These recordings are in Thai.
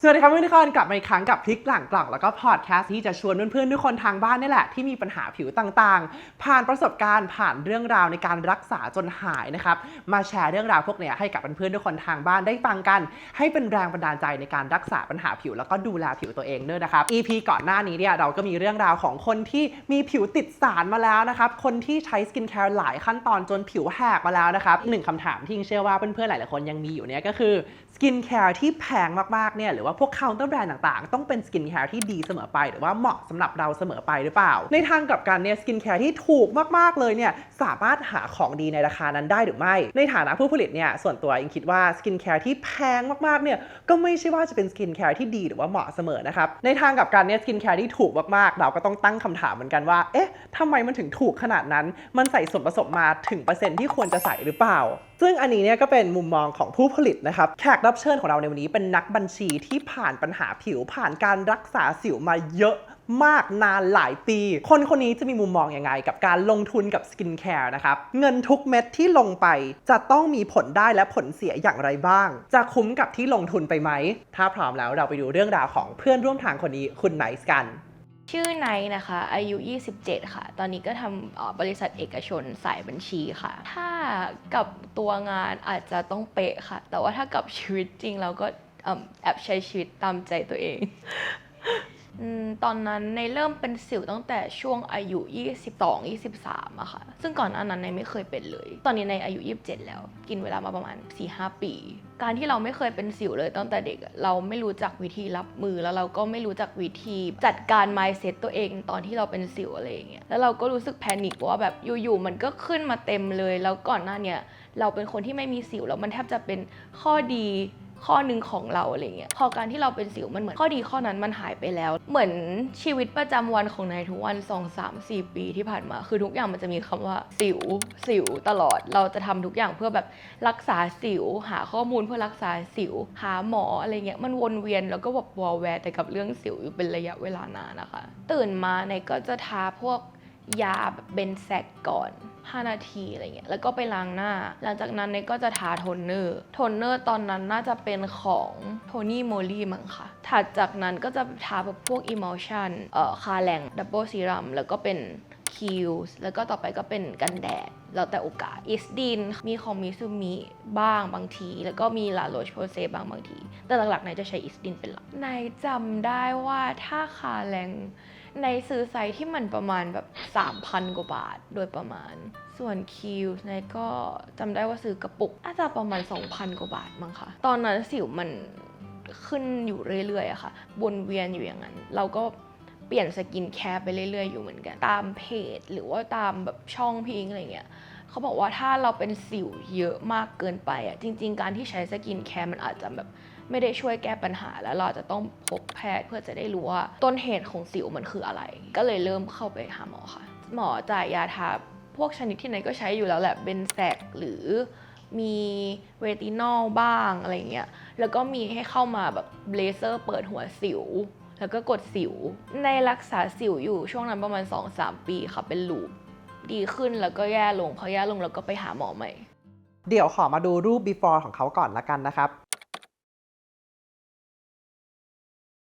สวัสดีครับทุกคนกลับมาอีกครั้งกับพลิกหลังกล่องแล้วก็พอดแคสต์ที่จะชวนเพื่อนๆทุกคนทางบ้านนี่แหละที่มีปัญหาผิวต่างๆผ่านประสบการณ์ผ่านเรื่องราวในการรักษาจนหายนะครับมาแชร์เรื่องราวพวกนี้ให้กับเพื่อนๆทุกคนทางบ้านได้ฟังกันให้เป็นแรงบันดาลใจในการรักษาปัญหาผิวแล้วก็ดูแลผิวตัวเองด้วยนะครับ EP ก่อนหน้านี้เนี่ยเราก็มีเรื่องราวของคนที่มีผิวติดสารมาแล้วนะครับคนที่ใช้สกินแคร์หลายขั้นตอนจนผิวแหกมาแล้วนะครับหนึ่งคำถามที่เชื่อว่าเพื่อนๆหลายๆคนยังมีอยู่เนี่ยก็คือสกินแคร์ที่แพงมากๆเนี่ยหรือว่าพวกเคาน์เตอร์แบรนด์ต่างๆต้องเป็นสกินแคร์ที่ดีเสมอไปหรือว่าเหมาะสำหรับเราเสมอไปหรือเปล่าในทางกลับกันเนี่ยสกินแคร์ที่ถูกมากๆเลยเนี่ยสามารถหาของดีในราคานั้นได้หรือไม่ในฐานะผู้ผลิตเนี่ยส่วนตัวเองคิดว่าสกินแคร์ที่แพงมากๆเนี่ยก็ไม่ใช่ว่าจะเป็นสกินแคร์ที่ดีหรือว่าเหมาะเสมอนะครับในทางกลับกันเนี่ยสกินแคร์ที่ถูกมากๆเราก็ต้องตั้งคำถามเหมือนกันว่าเอ๊ะทำไมมันถึงถูกขนาดนั้นมันใส่ส่วนผสมมาถึงเปอร์เซ็นต์ที่ควรจะใส่หรือเปล่าซึ่งอันนี้เนี่ยก็เป็นมุมมองของผู้ผลิตนะครับแขกรับเชิญของเราในวันนี้เป็นนักบัญชีที่ผ่านปัญหาผิวผ่านการรักษาสิวมาเยอะมากนานหลายปีคนนี้จะมีมุมมองยังไงกับการลงทุนกับสกินแคร์นะครับเงินทุกเม็ดที่ลงไปจะต้องมีผลได้และผลเสียอย่างไรบ้างจะคุ้มกับที่ลงทุนไปไหมถ้าพร้อมแล้วเราไปดูเรื่องราวของเพื่อนร่วมทางคนนี้คุณไนซ์กันชื่อไนท์นะคะอายุ27ค่ะตอนนี้ก็ทำบริษัทเอกชนสายบัญชีค่ะถ้ากับตัวงานอาจจะต้องเป๊ะค่ะแต่ว่าถ้ากับชีวิตจริงเราก็แอบใช้ชีวิตตามใจตัวเองตอนนั้นในเริ่มเป็นสิวตั้งแต่ช่วงอายุ22-23อะค่ะซึ่งก่อนหน้านั้นในไม่เคยเป็นเลยตอนนี้ในอายุ27แล้วกินเวลามาประมาณ 4-5 ปีการที่เราไม่เคยเป็นสิวเลยตั้งแต่เด็กเราไม่รู้จักวิธีรับมือแล้วเราก็ไม่รู้จักวิธีจัดการ mindset ตัวเองตอนที่เราเป็นสิวอะไรอย่างเงี้ยแล้วเราก็รู้สึกแพนิคว่าแบบอยู่ๆมันก็ขึ้นมาเต็มเลยแล้วก่อนหน้าเนี้ยเราเป็นคนที่ไม่มีสิวแล้วมันแทบจะเป็นข้อดีข้อหนึ่งของเราอะไรเงี้ยพอการที่เราเป็นสิวมันเหมือนข้อดีข้อนั้นมันหายไปแล้วเหมือนชีวิตประจำวันของนายทุกวัน2-3-4 ปีที่ผ่านมาคือทุกอย่างมันจะมีคำว่าสิวตลอดเราจะทำทุกอย่างเพื่อแบบรักษาสิวหาข้อมูลเพื่อรักษาสิวหาหมออะไรเงี้ยมันวนเวียนแล้วก็แบบวอลแวร์แต่กับเรื่องสิวอยู่เป็นระยะเวลานานนะคะตื่นมาในก็จะทาพวกยาแบบเบนแซกก่อน5 นาทีอะไรเงี้ยแล้วก็ไปล้างหน้าหลังจากนั้นเนี่ยก็จะทาโทนเนอร์ตอนนั้นน่าจะเป็นของโทนี่โมลี่มั้งค่ะถัดจากนั้นก็จะทาแบบพวก Emulsion คาแรงดับเบิลซีรัมแล้วก็เป็นคิวส์แล้วก็ต่อไปก็เป็นกันแดดแล้วแต่โอกาสอิสดินมีของมิซูมิบ้างบางทีแล้วก็มีลาโรชโพเซบางทีแต่หลักๆนายจะใช้อิสดินเป็นหลักนายจำได้ว่าถ้าคาแรงในซื้อไซส์ที่มันประมาณแบบ 3,000 กว่าบาทโดยประมาณส่วนคิวส์นายก็จำได้ว่าซื้อกระปุกอาจจะประมาณ 2,000 กว่าบาทมั้งคะตอนนั้นสิวมันขึ้นอยู่เรื่อยๆอะค่ะวนเวียนอยู่อย่างนั้นเราก็เปลี่ยนสกินแคร์ไปเรื่อยๆอยู่เหมือนกันตามเพจหรือว่าตามแบบช่องพิงอะไรเงี้ยเขาบอกว่าถ้าเราเป็นสิวเยอะมากเกินไปอ่ะจริงๆการที่ใช้สกินแคร์มันอาจจะแบบไม่ได้ช่วยแก้ปัญหาแล้วเราจะต้องพบแพทย์เพื่อจะได้รู้ว่าต้นเหตุของสิวมันคืออะไรก็เลยเริ่มเข้าไปหาหมอค่ะหมอจ่ายยาทาพวกชนิดที่ไหนก็ใช้อยู่แล้วแหละเบนแซกหรือมีเวตินอลบ้างอะไรเงี้ยแล้วก็มีให้เข้ามาแบบเลเซอร์เปิดหัวสิวแล้วก็กดสิวในรักษาสิวอยู่ช่วงนั้นประมาณ 2-3 ปีค่ะเป็นลูปดีขึ้นแล้วก็แย่ลงพอแย่ลงแล้วก็ไปหาหมอใหม่เดี๋ยวขอมาดูรูป before ของเขาก่อนละกันนะครับ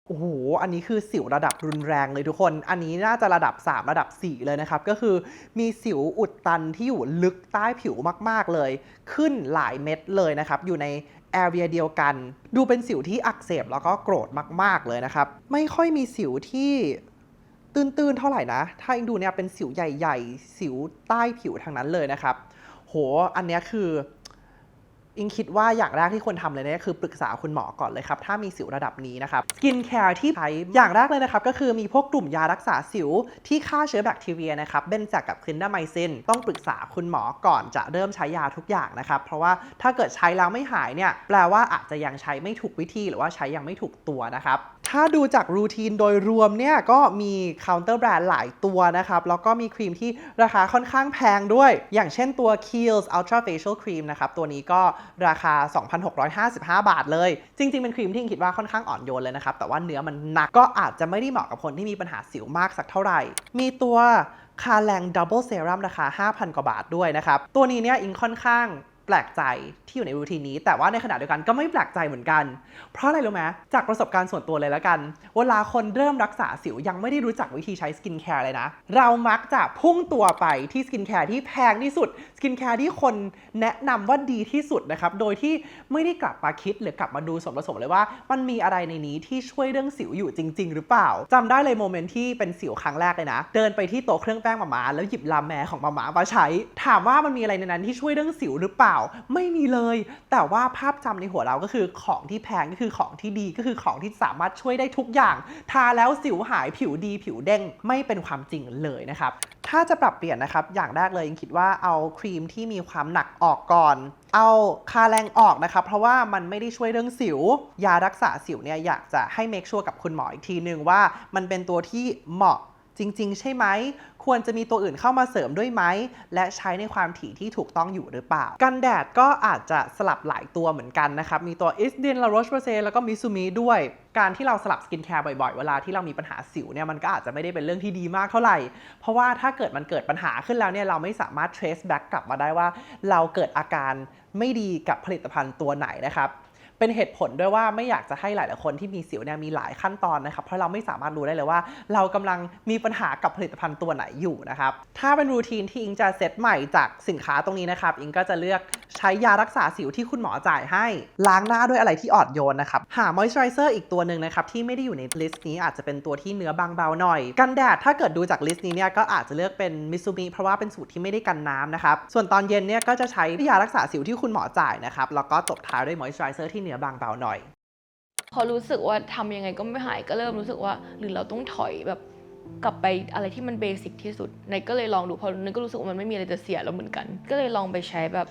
โอ้โหอันนี้คือสิวระดับรุนแรงเลยทุกคนอันนี้น่าจะระดับ3ระดับ4เลยนะครับก็คือมีสิวอุดตันที่อยู่ลึกใต้ผิวมากๆเลยขึ้นหลายเม็ดเลยนะครับอยู่ในแอเรียเดียวกันดูเป็นสิวที่อักเสบแล้วก็โกรธมากๆเลยนะครับไม่ค่อยมีสิวที่ตื้นๆเท่าไหร่นะถ้าอิงดูเนี่ยเป็นสิวใหญ่ๆสิวใต้ผิวทางนั้นเลยนะครับโหอันนี้คืออิงคิดว่าอย่างแรกที่ควรทำเลยเนี่ยคือปรึกษาคุณหมอก่อนเลยครับถ้ามีสิวระดับนี้นะครับสกินแคร์ที่ใช้อย่างแรกเลยนะครับก็คือมีพวกกลุ่มยารักษาสิวที่ฆ่าเชื้อแบคทีเรียนะครับเบนจากกับคลินดาไมซินต้องปรึกษาคุณหมอก่อนจะเริ่มใช้ยาทุกอย่างนะครับเพราะว่าถ้าเกิดใช้แล้วไม่หายเนี่ยแปลว่าอาจจะยังใช้ไม่ถูกวิธีหรือว่าใช้ยังไม่ถูกตัวนะครับถ้าดูจากรูทีนโดยรวมเนี่ยก็มีเคาน์เตอร์แบรนด์หลายตัวนะครับแล้วก็มีครีมที่ราคาค่อนข้างแพงด้วยอย่างเช่นตัว Kiehl's Ultra Facial Cream นะครับตัวนี้ก็ราคา 2,655 บาทเลยจริงๆเป็นครีมที่คิดว่าค่อนข้างอ่อนโยนเลยนะครับแต่ว่าเนื้อมันหนักก็อาจจะไม่ได้เหมาะกับคนที่มีปัญหาสิวมากสักเท่าไหร่มีตัวคาแรงดับเบิลเซรั่มราคา 5,000 กว่าบาทด้วยนะครับตัวนี้เนี่ยอิงค่อนข้าง แป ลกใจที่อยู่ในรูทีนนี้แต่ว่าในขณะเดียวกันก็ไม่แปลกใจเหมือนกันเพราะอะไรรู้ไหมจากประสบการณ์ส่วนตัวเลยแล้วกันเวลาคนเริ่มรักษาสิวยังไม่ได้รู้จักวิธีใช้สกินแคร์เลยนะเรามักจะพุ่งตัวไปที่สกินแคร์ที่แพงที่สุดสกินแคร์ที่คนแนะนำว่าดีที่สุดนะครับโดยที่ไม่ได้กลับมาคิดหรือกลับมาดูส่วนผสมเลยว่ามันมีอะไรในนี้ที่ช่วยเรื่องสิวอยู่จริงๆหรือเปล่าจำได้เลยโมเมนต์ที่เป็นสิวครั้งแรกเลยนะเดินไปที่โต๊ะเครื่องแป้งหมาแล้วหยิบลาแมของหมามาใช้ถามว่ามันมีอะไรในนั้นที่ช่วยเรื่องสิวหรือเปล่าไม่มีเลยแต่ว่าภาพจำในหัวเราก็คือของที่แพงก็คือของที่ดีก็คือของที่สามารถช่วยได้ทุกอย่างทาแล้วสิวหายผิวดีผิวเด้งไม่เป็นความจริงเลยนะครับถ้าจะปรับเปลี่ยนนะครับอย่างแรกเลยคิดว่าเอาครีมที่มีความหนักออกก่อนเอาคาแรงออกนะครับเพราะว่ามันไม่ได้ช่วยเรื่องสิวยารักษาสิวเนี่ยอยากจะให้เมคชัวร์กับคุณหมออีกทีนึงว่ามันเป็นตัวที่เหมาะจริงๆใช่ไหมควรจะมีตัวอื่นเข้ามาเสริมด้วยไหมและใช้ในความถี่ที่ถูกต้องอยู่หรือเปล่ากันแดดก็อาจจะสลับหลายตัวเหมือนกันนะครับมีตัว Isdin La Roche-Posay แล้วก็ Mitsumi ด้วยการที่เราสลับสกินแคร์บ่อยๆเวลาที่เรามีปัญหาสิวเนี่ยมันก็อาจจะไม่ได้เป็นเรื่องที่ดีมากเท่าไหร่เพราะว่าถ้าเกิดมันเกิดปัญหาขึ้นแล้วเนี่ยเราไม่สามารถ trace back กลับมาได้ว่าเราเกิดอาการไม่ดีกับผลิตภัณฑ์ตัวไหนนะครับเป็นเหตุผลด้วยว่าไม่อยากจะให้หลายๆคนที่มีสิวเนี่ยมีหลายขั้นตอนนะครับเพราะเราไม่สามารถรู้ได้เลยว่าเรากำลังมีปัญหากับผลิตภัณฑ์ตัวไหนอยู่นะครับถ้าเป็นรูทีนที่อิงจะเซตใหม่จากสินค้าตรงนี้นะครับอิงก็จะเลือกใช้ยารักษาสิวที่คุณหมอจ่ายให้ล้างหน้าด้วยอะไรที่อ่อนโยนนะครับหามอยส์เจอไรเซอร์อีกตัวหนึ่งนะครับที่ไม่ได้อยู่ในลิสต์นี้อาจจะเป็นตัวที่เนื้อบางเบาหน่อยกันแดดถ้าเกิดดูจากลิสต์นี้เนี่ยก็อาจจะเลือกเป็น Mitsumi เพราะว่าเป็นสูตรที่ไม่ได้กันน้ำนะครับส่วนตอนเย็นเนี่ยก็จะใช้ยารักษาสิวที่คุณหมอจ่ายนะครับแล้วก็ตบท้ายด้วยมอยส์เจอไรเซอร์ที่เนื้อบางเบาหน่อยพอรู้สึกว่าทำยังไงก็ไม่หายก็เริ่มรู้สึกว่าหรือเราต้องถอยแบบกลับไปอะไรที่มันเบสิกที่สุดในก็เลยลองดูพอนึกก็รู้สึกว่ามันไม่มีอะไรจะเสียแล้วเหมือนกันก็เลยลองไปใช้แบบ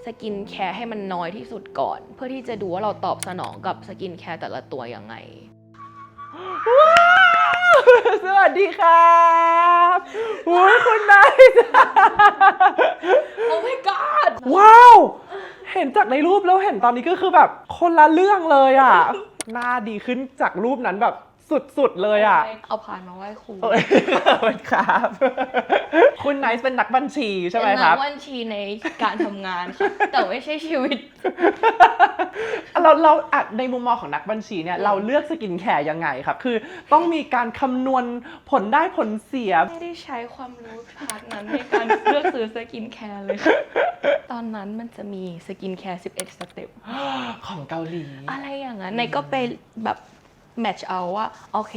สกินแคร์ให้มันน้อยที่สุดก่อนเพื่อที่จะดูว่าเราตอบสนองกับสกินแคร์แต่ละตัวยังไงสวัสดีครับอุ้ยคุณนาย โอ้ my god ว้าวเห็นจากในรูปแล้วเห็นตอนนี้ก็คือแบบคนละเรื่องเลยอ่ะหน้าดีขึ้นจากรูปนั้นแบบสุดๆเลยอ่ะเอาผ่านมาไหว้ครูครับคุณไนซ์เป็นนักบัญชีใช่ไหมครับเป็นนักบัญชีในการทำงานค่ะแต่ไม่ใช่ชีวิตเราในมุมมองของนักบัญชีเนี่ยเราเลือกสกินแคร์ยังไงครับคือต้องมีการคำนวณผลได้ผลเสียไม่ได้ใช้ความรู้พาร์ทนั้นในการเลือกซื้อสกินแคร์เลยค่ะตอนนั้นมันจะมีสกินแคร์11 สเต็ปของเกาหลีอะไรอย่างนั้นในก็ไปแบบแมทช์เอาว่าโอเค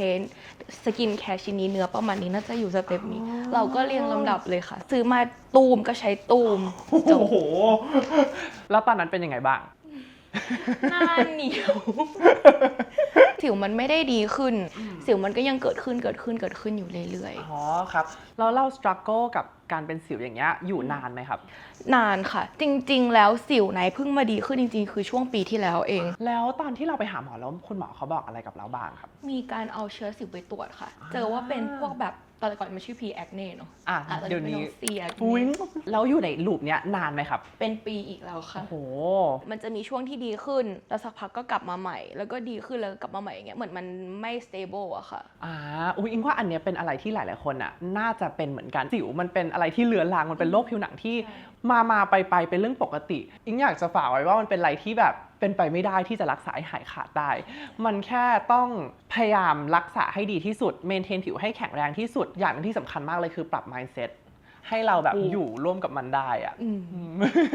สกินแคร์ชิ้นนี้เนื้อประมาณนี้น่าจะอยู่สเต็ปนี้เราก็เรียงลำดับเลยค่ะซื้อมาตูมก็ใช้ตูมโอ้โหแล้วตอนนั้นเป็นยังไงบ้างหน้าเหนียวสิวมันไม่ได้ดีขึ้นสิวมันก็ยังเกิดขึ้นอยู่เรื่อยๆอ๋อครับแล้วเรา struggle กับการเป็นสิวอย่างเงี้ยอยู่นานไหมครับนานค่ะจริงๆแล้วสิวไหนเพิ่งมาดีขึ้นจริงๆคือช่วงปีที่แล้วเองแล้วตอนที่เราไปหาหมอแล้วคุณหมอเขาบอกอะไรกับเราบ้างครับมีการเอาเชื้อสิวไปตรวจค่ะเจอว่าเป็นพวกแบบตอนก่อนมันชื่อ P acne เนาะเดี๋ยวนี้ C acne แล้วอยู่ในลูปเนี้ยนานไหมครับเป็นปีอีกแล้วค่ะโอ้โหมันจะมีช่วงที่ดีขึ้นแล้วสักพักก็กลับมาใหม่แล้วก็ดีขึ้นแล้วกลับมาใหม่อย่างเงี้ยเหมือนมันไม่ stable อะค่ะอิงว่าอันเนี้ยเป็นอะไรที่หลายๆคนอะน่าจะเป็นเหมือนกันสิวมันเป็นอะไรที่เรื้อรังมันเป็นโรคผิวหนังที่มาไปเป็นเรื่องปกติอิงอยากจะฝากไว้ว่ามันเป็นอะไรที่แบบเป็นไปไม่ได้ที่จะรักษาให้หายขาดได้มันแค่ต้องพยายามรักษาให้ดีที่สุดเมนเทนผิวให้แข็งแรงที่สุดอย่างที่สำคัญมากเลยคือปรับ mindset ให้เราแบบอยู่ร่วมกับมันได้อะ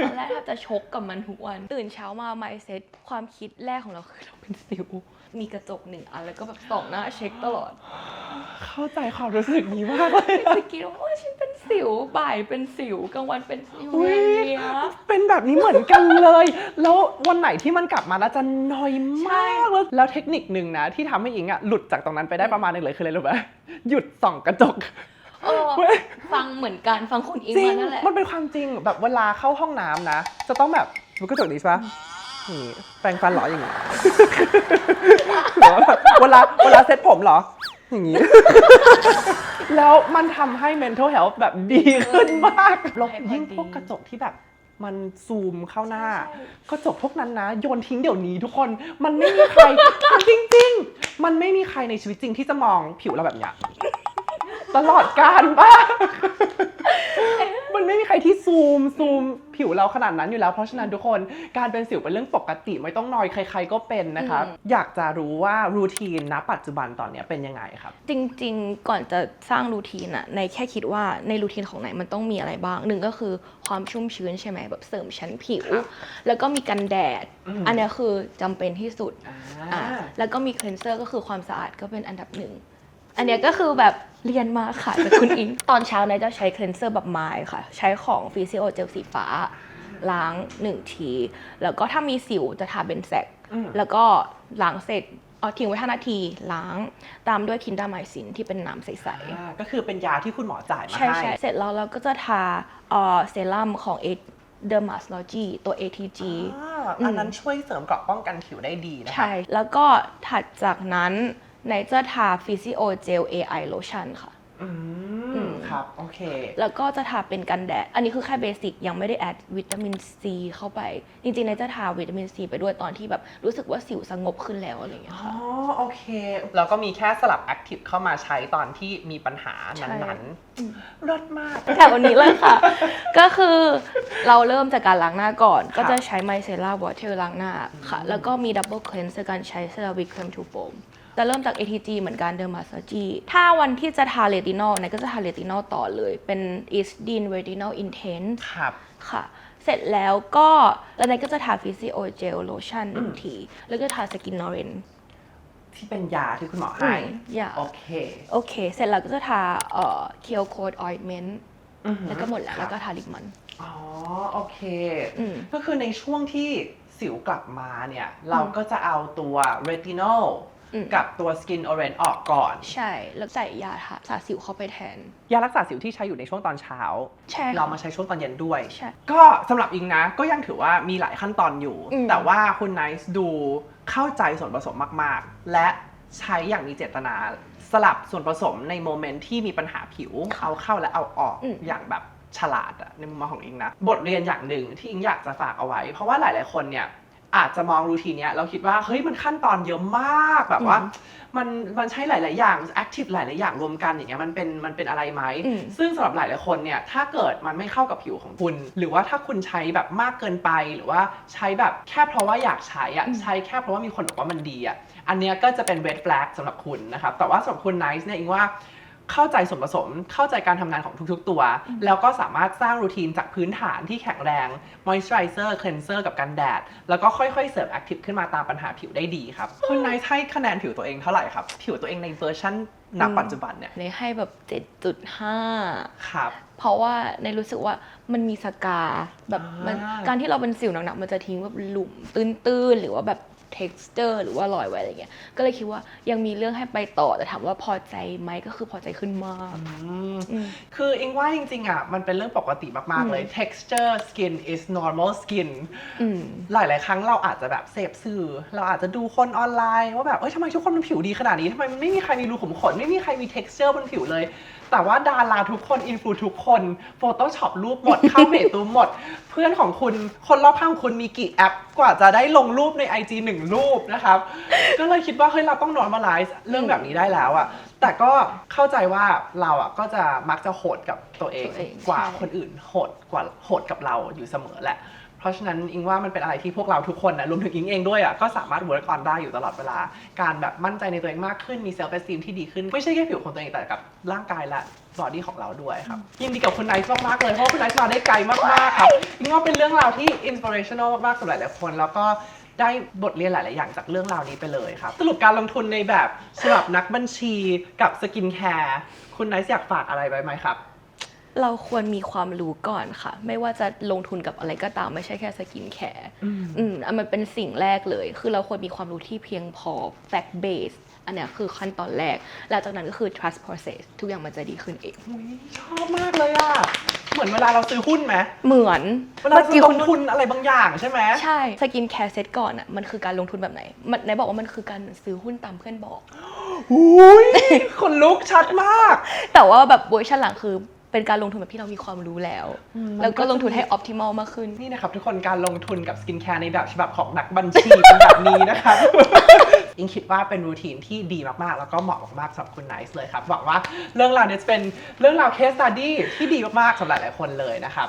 ตอนแรกถ้าจะชกกับมันทุกวันตื่นเช้ามา mindset ความคิดแรกของเราคือเราเป็นสิวมีกระจก1 อันแล้วก็แบบส่องหน้าเช็คตลอดเข้าใจความรู้สึกนี้มากเลยสกิลว่าฉันเป็นสิวบ่ายเป็นสิวกลางวันเป็นสิวเป็นแบบนี้เหมือนกันเลยแล้ววันไหนที่มันกลับมาแล้วจะนอยมากแล้วเทคนิคนึงนะที่ทำให้อิงอะหลุดจากตรงนั้นไปได้ประมาณนึงเลยคืออะไรรู้ไหมหยุดส่องกระจกฟังเหมือนกันฟังคุณอิงมานั่นแหละมันเป็นความจริงแบบเวลาเข้าห้องน้ำนะจะต้องแบบดูกระจกดีใช่ปะนี่แปรงฟันหรออย่างงี้เวลาเซ็ตผมหรออย่างงี้แล้วมันทำให้ mental health แบบดีขึ้นมากแล้วยิ่งพวกกระจกที่แบบมันซูมเข้าหน้ากระจกพวกนั้นนะโยนทิ้งเดี๋ยวนี้ทุกคนมันไม่มีใครจริงๆมันไม่มีใครในชีวิตจริงที่จะมองผิวเราแบบเนี้ยตลอดกาลบ้าง มันไม่มีใครที่ซูมผิวเราขนาดนั้นอยู่แล้วเพราะฉะนั้นทุกคนการเป็นสิวเป็นเรื่องปกติไม่ต้องนอยใครๆก็เป็นนะคะอยากจะรู้ว่ารูทีนณปัจจุบันตอนนี้เป็นยังไงครับจริงๆก่อนจะสร้างรูทีนอะในแค่คิดว่าในรูทีนของไหนมันต้องมีอะไรบ้างหนึ่งก็คือความชุ่มชื้นใช่ไหมแบบเสริมชั้นผิวแล้วก็มีกันแดดอันนี้คือจำเป็นที่สุดแล้วก็มีคลีนเซอร์ก็คือความสะอาดก็เป็นอันดับหนึ่งอันเนี้ยก็คือแบบเรียนมาค่ะจากคุณอิง ตอนเช้าเนี่ยจะใช้คลีนเซอร์แบบไม้ค่ะใช้ของฟิซิโอเจลสีฟ้าล้าง1ทีแล้วก็ถ้ามีสิวจะทาเบนแซกแล้วก็ล้างเสร็จเอาทิ้งไว้5 นาทีล้างตามด้วยคินดาไมซินที่เป็นน้ำใสๆก็คือเป็นยาที่คุณหมอจ่ายมาให้ใช่เสร็จแล้วเราก็จะทาเซรั่มของDermatology ตัว ATG อันนั้นช่วยเสริมเกราะป้องกันผิวได้ดีนะคะใช่แล้วก็ถัดจากนั้นไหนจะทา Physio Gel AI Lotion ค่ะครับโอเคแล้วก็จะทาเป็นกันแดดอันนี้คือแค่เบสิกยังไม่ได้แอดวิตามินซีเข้าไปจริงๆไหนจะทาวิตามินซีไปด้วยตอนที่แบบรู้สึกว่าสิวสงบขึ้นแล้วอะไรอย่างเงี้ยค่ะโอเคแล้วก็มีแค่สลับแอคทีฟเข้ามาใช้ตอนที่มีปัญหานั้นๆรสมากแต่วันนี้เลยค่ะ ก็คือเราเริ่มจากการล้างหน้าก่อนก็จะใช้ไมเซล่าวอเตอร์ล้างหน้าค่ะแล้วก็มีดับเบิลคลีนซ์การใช้เซรามิกเครมทูโฟมจะเริ่มจาก ATG เหมือนกันเดอร์มาซาจีถ้าวันที่จะทาเรตินอลเนี่ยก็จะทาเรตินอลต่อเลยเป็น Isdin Retinol Intense ครับค่ะเสร็จแล้วก็แล้วนั้นก็จะทา Physio Gel Lotion 1 ทีแล้วก็ทาสกินนอเรนที่เป็นยาที่คุณหมอให้โอเคเสร็จแล้วก็จะทาเคียวโคดออยล์เมนต์แล้วก็หมดแล้วก็ทาลิปมันโอเคก็คือในช่วงที่สิวกลับมาเนี่ยเราก็จะเอาตัวเรตินอลกับตัว Skin Orange ออกก่อนใช่แล้วใส่ยาทาสาสิวเข้าไปแทนยารักษาสิวที่ใช้อยู่ในช่วงตอนเช้าใช่เรามาใช้ช่วงตอนเย็นด้วยใช่ก็สำหรับอิงนะก็ยังถือว่ามีหลายขั้นตอนอยู่แต่ว่าคุณไนซ์ดูเข้าใจส่วนผสมมากๆและใช้อย่างมีเจตนาสลับส่วนผสมในโมเมนต์ที่มีปัญหาผิวเอาเข้าและเอาออกอย่างแบบฉลาดในมุมมองของอิงนะบทเรียนอย่างหนึ่งที่อิงอยากจะฝากเอาไว้เพราะว่าหลายๆคนเนี่ยอาจจะมองรูทีนเนี้ยเราคิดว่าเฮ้ยมันขั้นตอนเยอะมากแบบว่ามันใช้หลายๆอย่างแอคทีฟหลายๆอย่างรวมกันอย่างเงี้ยมันเป็นอะไรไหมซึ่งสำหรับหลายๆคนเนี่ยถ้าเกิดมันไม่เข้ากับผิวของคุณหรือว่าถ้าคุณใช้แบบมากเกินไปหรือว่าใช้แบบแค่เพราะว่าอยากใช้ใช้แค่เพราะว่ามีคนบอกว่ามันดีอันเนี้ยก็จะเป็น red flag สำหรับคุณนะครับแต่ว่าสำหรับคุณไนซ์เนี่ยอิงว่าเข้าใจส่วนผสมเข้าใจการทำงานของทุกๆตัวแล้วก็สามารถสร้างรูทีนจากพื้นฐานที่แข็งแรง moisturizer cleanser กับกันแดดแล้วก็ค่อยๆเสริม active ขึ้นมาตามปัญหาผิวได้ดีครับคุณไนท์ให้คะแนนผิวตัวเองเท่าไหร่ครับผิวตัวเองในเวอร์ชันณปัจจุบันเนี่ยในให้แบบ 7.5 ครับเพราะว่าในรู้สึกว่ามันมีสกาแบบมันการที่เราเป็นสิวหนักๆมันจะทิ้งแบบหลุมตื้นๆหรือว่าแบบtexture หรือว่ารอยไว้อะไรเงี้ยก็เลยคิดว่ายังมีเรื่องให้ไปต่อแต่ถามว่าพอใจไหมก็คือพอใจขึ้นมากคืออิงว่าจริงๆมันเป็นเรื่องปกติมากๆเลย texture skin is normal skin หลายๆครั้งเราอาจจะแบบเสพสื่อเราอาจจะดูคนออนไลน์ว่าแบบทำไมทุกคนมันผิวดีขนาดนี้ทำไมมันไม่มีใครมีรูขุมขนไม่มีใครมี texture บนผิวเลยแต่ว่าดาราทุกคนอินฟลูทุกคน Photoshop รูปหมดเข้าเมตูหมดเพื่อนของคุณคนรอบข้างคุณมีกี่แอปกว่าจะได้ลงรูปใน IG 1 รูปนะครับก็เลยคิดว่าเฮ้ยเราต้อง normalize เรื่องแบบนี้ได้แล้วแต่ก็เข้าใจว่าเราก็จะมักจะโหดกับตัวเองกว่าคนอื่นโหดกับเราอยู่เสมอแหละเพราะฉะนั้นอิงว่ามันเป็นอะไรที่พวกเราทุกคนนะรวมถึงอิงเองด้วยก็สามารถ work on ได้อยู่ตลอดเวลาการแบบมั่นใจในตัวเองมากขึ้นมี self esteem ที่ดีขึ้นไม่ใช่แค่ผิวของตัวเองแต่กับร่างกายและบอดี้ของเราด้วยครับยินดีกับคุณไนท์มากๆเลยเพราะคุณไนท์มาได้ไกลมากๆครับอิงว่าเป็นเรื่องราวที่ inspirational มากๆสำหรับหลายๆคนแล้วก็ได้บทเรียนหลายๆอย่างจากเรื่องราวนี้ไปเลยครับสรุปการลงทุนในแบบสำหรับนักบัญชีกับสกินแคร์คุณไนท์อยากฝากอะไรไว้ไหมครับเราควรมีความรู้ก่อนค่ะไม่ว่าจะลงทุนกับอะไรก็ตามไม่ใช่แค่สกินแคร์มันเป็นสิ่งแรกเลยคือเราควรมีความรู้ที่เพียงพอ fact base อันนี้คือขั้นตอนแรกแล้วจากนั้นก็คือ trust process ทุกอย่างมันจะดีขึ้นเองชอบมากเลยเหมือนเวลาเราซื้อหุ้นไหมเหมือนเวลาเราลงทุนอะไรบางอย่างใช่ไหมใช่สกินแคร์เซตก่อนมันคือการลงทุนแบบไหนไหนบอกว่ามันคือการซื้อหุ้นตามเพื่อนบอกคนลุกชัดมากแต่ว่าแบบเวอร์ชันหลังคือเป็นการลงทุนแบบที่เรามีความรู้แล้วแล้วก็ลงทุนให้ optimal มากขึ้นนี่นะครับทุกคนการลงทุนกับสกินแคร์ในแบบฉบับของนักบัญชีเป็นแบบนี้นะครับ อิงคิดว่าเป็นรูทีนที่ดีมากๆแล้วก็เหมาะมากๆสำหรับคุณไนซ์เลยครับหวังว่าเรื่องราวนี้จะเป็นเรื่องราว case study ที่ดีมากๆสำหรับหลายคนเลยนะครับ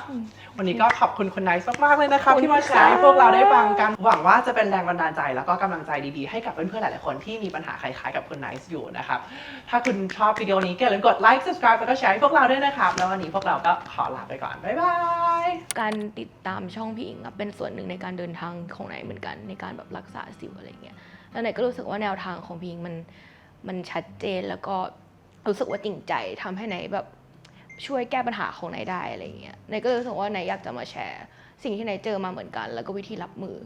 วันนี้ก็ขอบคุณไนซ์มากๆเลยนะครับที่มาแชร์ให้พวกเราได้ฟังกันหวังว่าจะเป็นแรงบันดาลใจแล้วก็กำลังใจดีๆให้กับเพื่อนๆหลายๆคนที่มีปัญหาคล้ายๆกับคุณไนซ์อยู่นะครับถ้าคุณชอบวิดีโอนี้ก็อย่าลืมกดไลค์ subscribe แล้วก็แชร์ให้พวกเราด้วยนะครับแล้ววันนี้พวกเราก็ขอลาไปก่อนบ๊ายบาย การติดตามช่องพี่อิงอะเป็นส่วนหนึ่งในการเดินทางของไหนเหมือนกันในการแบบรักษาสิวอะไรเงี้ยแล้วไหนก็รู้สึกว่าแนวทางของพี่อิงมันชัดเจนแล้วก็รู้สึกว่าจริงใจทำให้ไหนแบบช่วยแก้ปัญหาของไหนได้อะไรเงี้ยไหนก็รู้สึกว่าไหนอยากจะมาแชร์สิ่งที่ไหนเจอมาเหมือนกันแล้วก็วิธีรับมือ